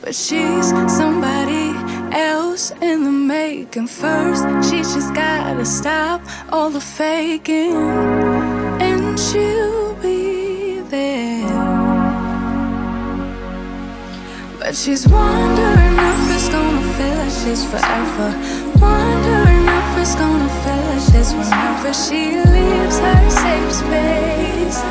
but she's somebody else in the making. First, she just gotta stop all the faking, and she'll be there. But she's wondering if it's gonna feel like she's forever. Wondering if it's gonna feel like this whenever she leaves her safe space.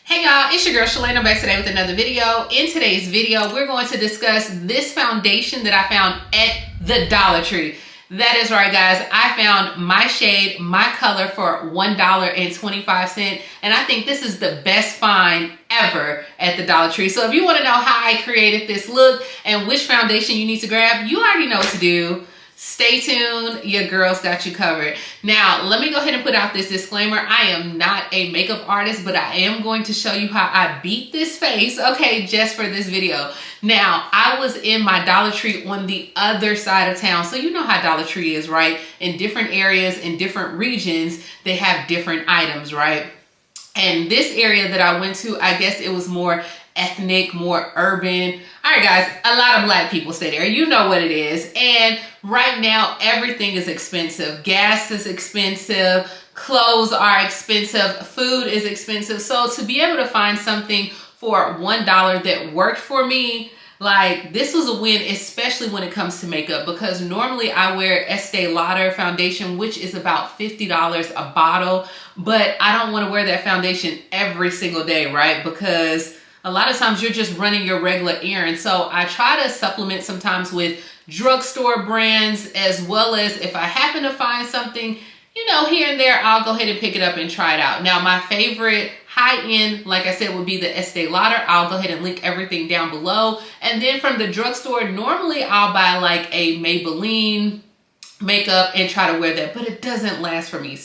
Hey y'all, it's your girl Shalae. I'm back today with another video. In today's video, we're going to discuss this foundation that I found at the Dollar Tree. That is right, guys. I found my shade, my color for $1.25, and I think this is the best find ever at the Dollar Tree. So if you want to know how I created this look and which foundation you need to grab, you already know what to do. Stay tuned, your girl's got you covered. Now, let me go ahead and put out this disclaimer. I am not a makeup artist, but I am going to show you how I beat this face, okay, just for this video. Now, I was in my Dollar Tree on the other side of town. So you know how Dollar Tree is, right? In different areas, in different regions, they have different items, right? And this area that I went to, I guess it was more ethnic, more urban. All right, guys, a lot of black people stay there. You know what it is. And right now, everything is expensive. Gas is expensive. Clothes are expensive. Food is expensive. So to be able to find something for $1 that worked for me, like, this was a win, especially when it comes to makeup, because normally I wear Estee Lauder foundation, which is about $50 a bottle, but I don't want to wear that foundation every single day, right? Because a lot of times you're just running your regular errands. So I try to supplement sometimes with drugstore brands, as well as if I happen to find something, you know, here and there, I'll go ahead and pick it up and try it out. Now, my favorite high-end, like I said, would be the Estee Lauder. I'll go ahead and link everything down below. And then from the drugstore, normally I'll buy like a Maybelline makeup and try to wear that, but it doesn't last for me.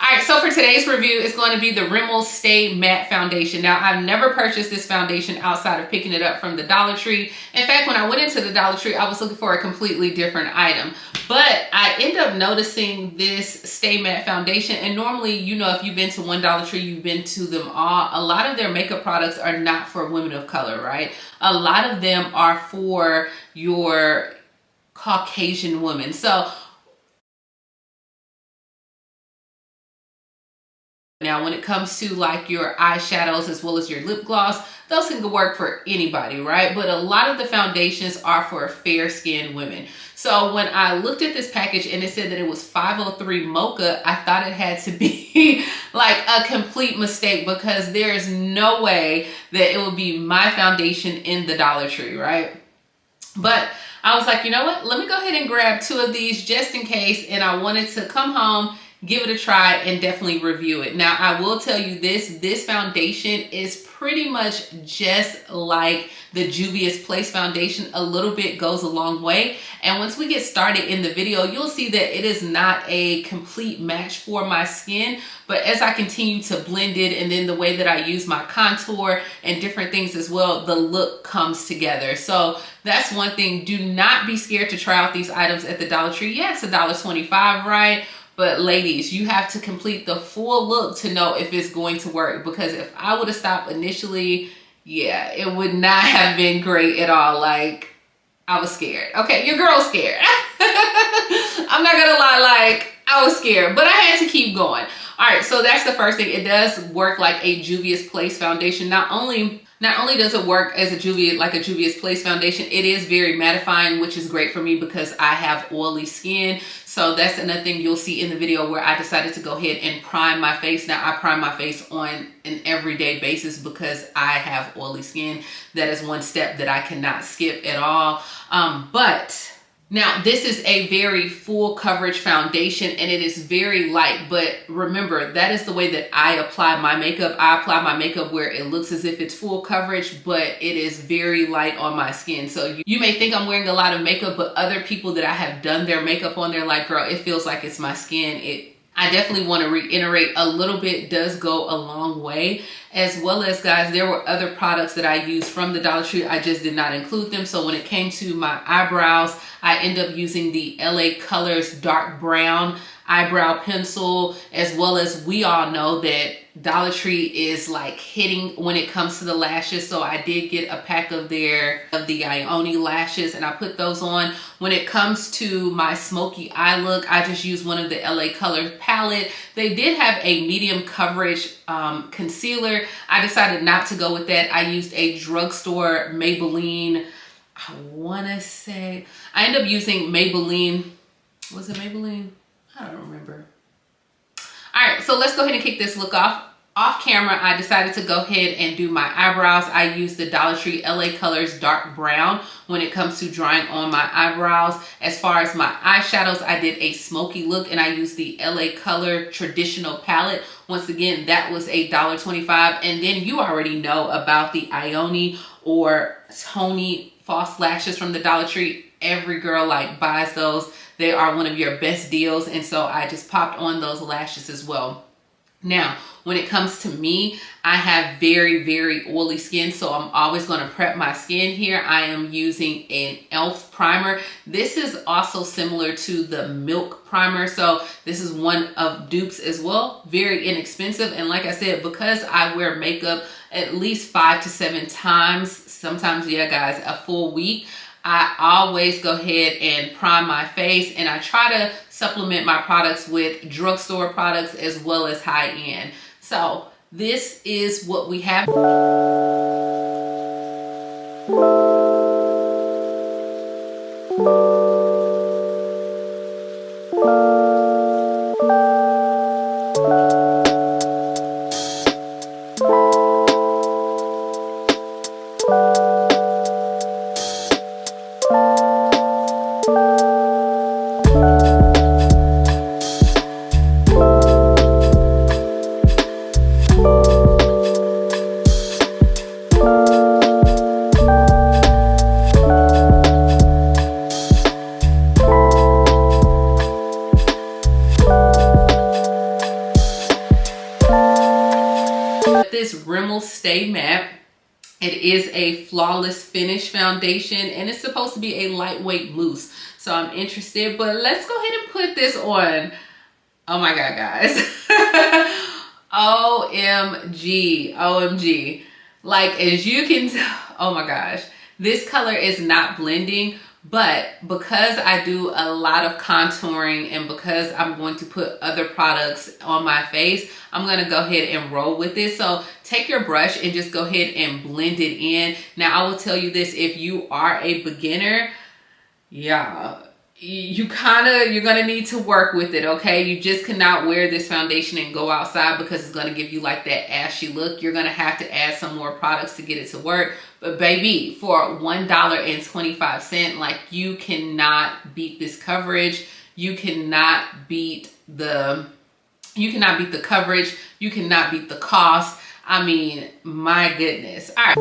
All right, so for today's review, it's going to be the Rimmel Stay Matte Foundation. Now, I've never purchased this foundation outside of picking it up from the Dollar Tree. In fact, when I went into the Dollar Tree, I was looking for a completely different item. But I end up noticing this Stay Matte Foundation. And normally, you know, if you've been to one Dollar Tree, you've been to them all. A lot of their makeup products are not for women of color, right? A lot of them are for your Caucasian women. So now, when it comes to like your eyeshadows as well as your lip gloss, those can work for anybody, right? But a lot of the foundations are for fair-skinned women. So when I looked at this package and it said that it was 503 Mocha, I thought it had to be like a complete mistake, because there's no way that it would be my foundation in the Dollar Tree, right? But I was like, you know what? Let me go ahead and grab 2 of these just in case. And I wanted to come home, give it a try, and definitely review it. Now, I will tell you this foundation is pretty much just like the Juvia's Place foundation. A little bit goes a long way. And once we get started in the video, you'll see that it is not a complete match for my skin. But as I continue to blend it, and then the way that I use my contour and different things as well, the look comes together. So that's one thing. Do not be scared to try out these items at the Dollar Tree. Yeah, it's $1.25, right? But ladies, you have to complete the full look to know if it's going to work. Because if I would have stopped initially, yeah, it would not have been great at all. Like, I was scared. Okay, your girl's scared. I'm not gonna lie, like, I was scared, but I had to keep going. All right, so that's the first thing. It does work like a Juvia's Place foundation. Not only does it work as a Juvia's Place foundation, it is very mattifying, which is great for me because I have oily skin. So that's another thing you'll see in the video where I decided to go ahead and prime my face. Now, I prime my face on an everyday basis because I have oily skin. That is one step that I cannot skip at all. But now, this is a very full coverage foundation, and it is very light. But remember, that is the way that I apply my makeup. I apply my makeup where it looks as if it's full coverage, but it is very light on my skin. So you may think I'm wearing a lot of makeup, but other people that I have done their makeup on, they're like, girl, it feels like it's my skin. I definitely want to reiterate, a little bit does go a long way. As well as, guys, there were other products that I used from the Dollar Tree. I just did not include them. So when it came to my eyebrows, I end up using the LA Colors Dark Brown eyebrow pencil, as well as we all know that Dollar Tree is like hitting when it comes to the lashes. So I did get a pack of the Ione lashes, and I put those on. When it comes to my smoky eye look, I just use one of the LA Color palette. They did have a medium coverage concealer. I decided not to go with that. I used a drugstore Maybelline. I want to say I ended up using Maybelline. Was it Maybelline? I don't remember. All right, so let's go ahead and kick this look off. Off camera, I decided to go ahead and do my eyebrows. I used the Dollar Tree LA Colors Dark Brown when it comes to drying on my eyebrows. As far as my eyeshadows, I did a smoky look, and I used the LA Color Traditional Palette. Once again, that was $1.25. And then you already know about the Ione or Tony false lashes from the Dollar Tree. Every girl like buys those. They are one of your best deals, and so I just popped on those lashes as well. Now, when it comes to me, I have very, very oily skin, so I'm always going to prep my skin here. I am using an e.l.f. primer. This is also similar to the Milk primer, so this is one of dupes as well. Very inexpensive, and like I said, because I wear makeup at least 5 to 7 times, sometimes, yeah guys, a full week, I always go ahead and prime my face, and I try to supplement my products with drugstore products as well as high-end. So this is what we have. This Rimmel Stay Matte. It is a flawless finish foundation, and it's supposed to be a lightweight mousse. So I'm interested, but let's go ahead and put this on. Oh my God, guys. OMG, OMG. Like, as you can tell, oh my gosh, this color is not blending, but because I do a lot of contouring and because I'm going to put other products on my face, I'm going to go ahead and roll with it. So take your brush and just go ahead and blend it in. Now, I will tell you this, if you are a beginner, yeah, you're gonna need to work with it, okay? You just cannot wear this foundation and go outside because it's gonna give you like that ashy look. You're gonna have to add some more products to get it to work. But baby, for $1.25, like, you cannot beat this coverage. You cannot beat the coverage. You cannot beat the cost. I mean, my goodness. All right.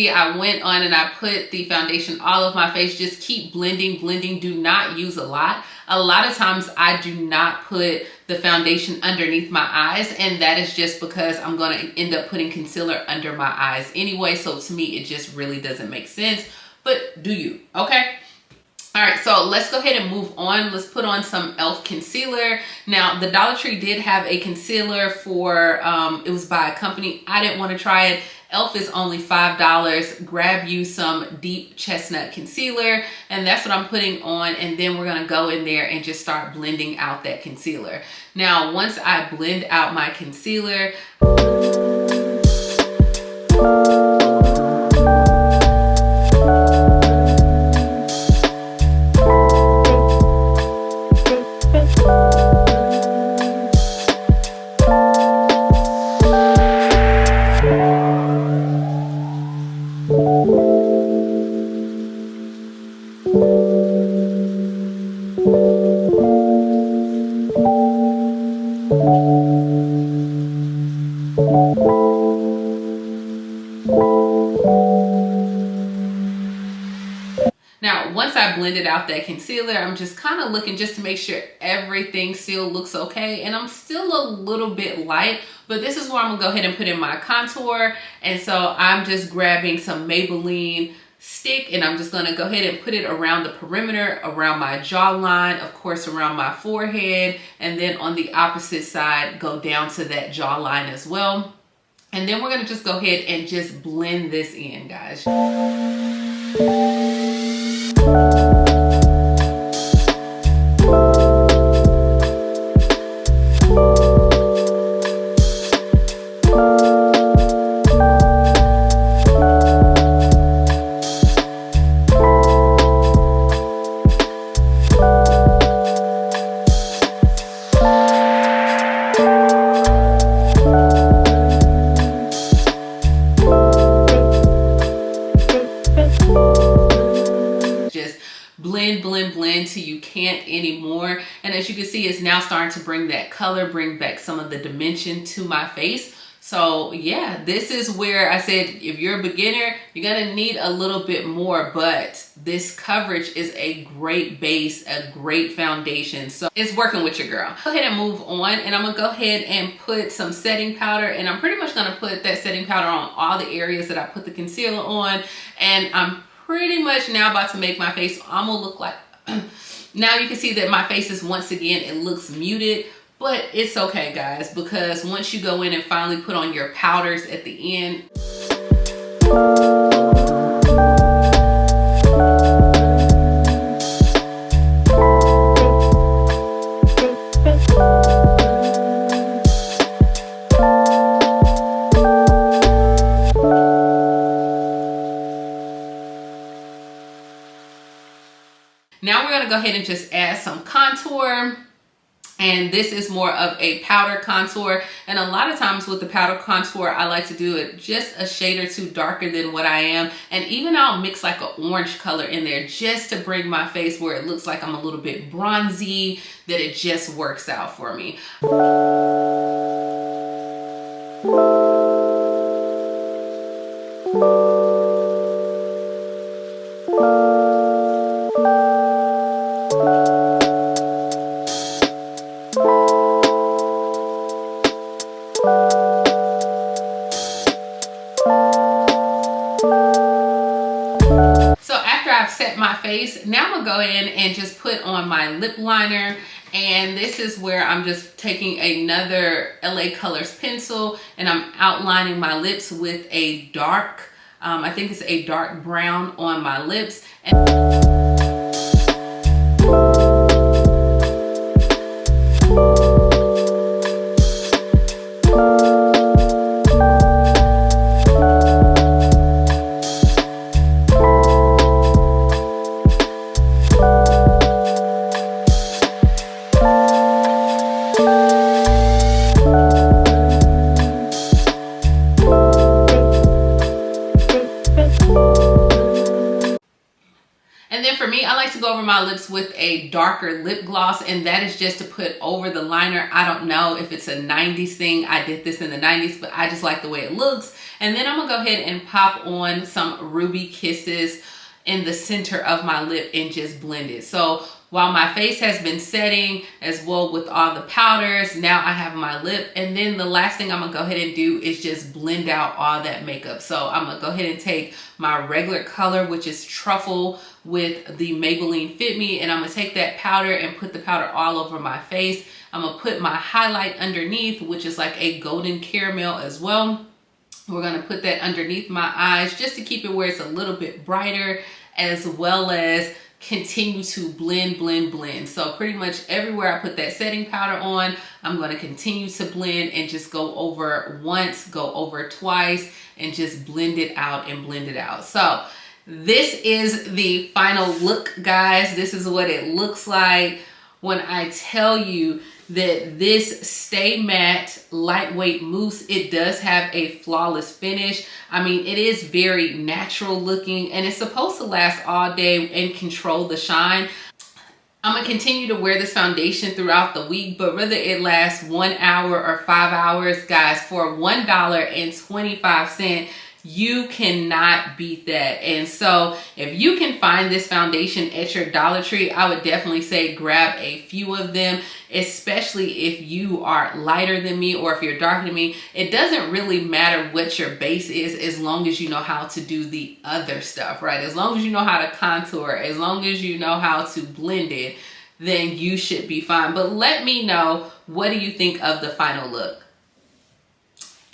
I went on and I put the foundation all over my face. Just keep blending. Do not use a lot. A lot of times I do not put the foundation underneath my eyes, and that is just because I'm going to end up putting concealer under my eyes anyway. So to me, it just really doesn't make sense. But do you, okay? All right, so let's go ahead and move on. Let's put on some e.l.f. concealer. Now, the Dollar Tree did have a concealer for, it was by a company. I didn't want to try it. e.l.f. is only $5. Grab you some deep chestnut concealer, and that's what I'm putting on. And then we're gonna go in there and just start blending out that concealer. Now, once I blend out my concealer, Now, once I blended out that concealer, I'm just kind of looking just to make sure everything still looks okay. And I'm still a little bit light, but this is where I'm gonna go ahead and put in my contour. And so I'm just grabbing some Maybelline stick and I'm just gonna go ahead and put it around the perimeter, around my jawline, of course, around my forehead, and then on the opposite side, go down to that jawline as well. And then we're gonna just go ahead and just blend this in, guys. Blend till you can't anymore. And as you can see, it's now starting to bring that color, bring back some of the dimension to my face. So yeah, this is where I said, if you're a beginner, you're gonna need a little bit more, but this coverage is a great base, a great foundation. So it's working with your girl. Go ahead and move on, and I'm gonna go ahead and put some setting powder, and I'm pretty much gonna put that setting powder on all the areas that I put the concealer on. And I'm pretty much now about to make my face almost look like, now you can see that my face is, once again, it looks muted, but it's okay, guys, because once you go in and finally put on your powders at the end, now we're gonna go ahead and just add some contour. And this is more of a powder contour. And a lot of times with the powder contour, I like to do it just a shade or two darker than what I am. And even I'll mix like an orange color in there just to bring my face where it looks like I'm a little bit bronzy, that it just works out for me. Set my face, now I'm gonna go in and just put on my lip liner. And this is where I'm just taking another LA Colors pencil and I'm outlining my lips with a dark, I think it's a dark brown on my lips. And then for me, I like to go over my lips with a darker lip gloss, and that is just to put over the liner. I don't know if it's a 90s thing. I did this in the 90s, but I just like the way it looks. And then I'm gonna go ahead and pop on some Ruby Kisses in the center of my lip and just blend it. So while my face has been setting as well with all the powders, now I have my lip. And then the last thing I'm gonna go ahead and do is just blend out all that makeup. So I'm gonna go ahead and take my regular color, which is Truffle, with the Maybelline Fit Me, and I'm gonna take that powder and put the powder all over my face. I'm gonna put my highlight underneath, which is like a golden caramel as well. We're gonna put that underneath my eyes just to keep it where it's a little bit brighter, as well as continue to blend. So pretty much everywhere I put that setting powder on, I'm going to continue to blend and just go over once, go over twice, and just blend it out and blend it out. So this is the final look, guys. This is what it looks like. When I tell you that this Stay Matte Lightweight Mousse, it does have a flawless finish. I mean, it is very natural looking, and it's supposed to last all day and control the shine. I'm gonna continue to wear this foundation throughout the week, but whether it lasts 1 hour or 5 hours, guys, for $1.25, you cannot beat that. And so if you can find this foundation at your Dollar Tree, I would definitely say grab a few of them, especially if you are lighter than me or if you're darker than me. It doesn't really matter what your base is as long as you know how to do the other stuff, right? As long as you know how to contour, as long as you know how to blend it, then you should be fine. But let me know, what do you think of the final look?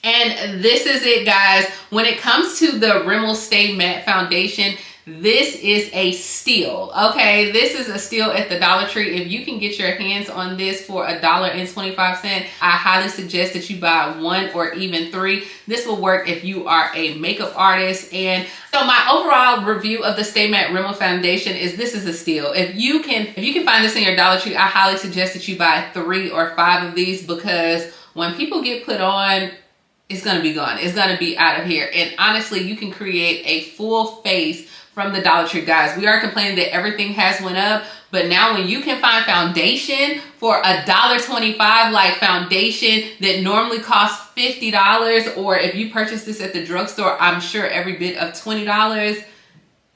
And this is it, guys. When it comes to the Rimmel Stay Matte Foundation, this is a steal, okay? This is a steal at the Dollar Tree. If you can get your hands on this for $1.25, I highly suggest that you buy 1 or even 3. This will work if you are a makeup artist. And so my overall review of the Stay Matte Rimmel Foundation is this is a steal. If you can find this in your Dollar Tree, I highly suggest that you buy 3 or 5 of these, because when people get put on, it's gonna be gone. It's gonna be out of here. And honestly, you can create a full face from the Dollar Tree, guys. We are complaining that everything has went up, but now when you can find foundation for $1.25, like foundation that normally costs $50, or if you purchase this at the drugstore, I'm sure every bit of $20,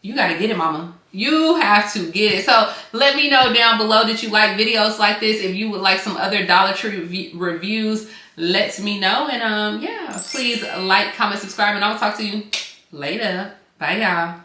you gotta get it, mama. You have to get it. So let me know down below that you like videos like this. If you would like some other Dollar Tree reviews, let me know. And yeah, please like, comment, subscribe, and I'll talk to you later. Bye, y'all.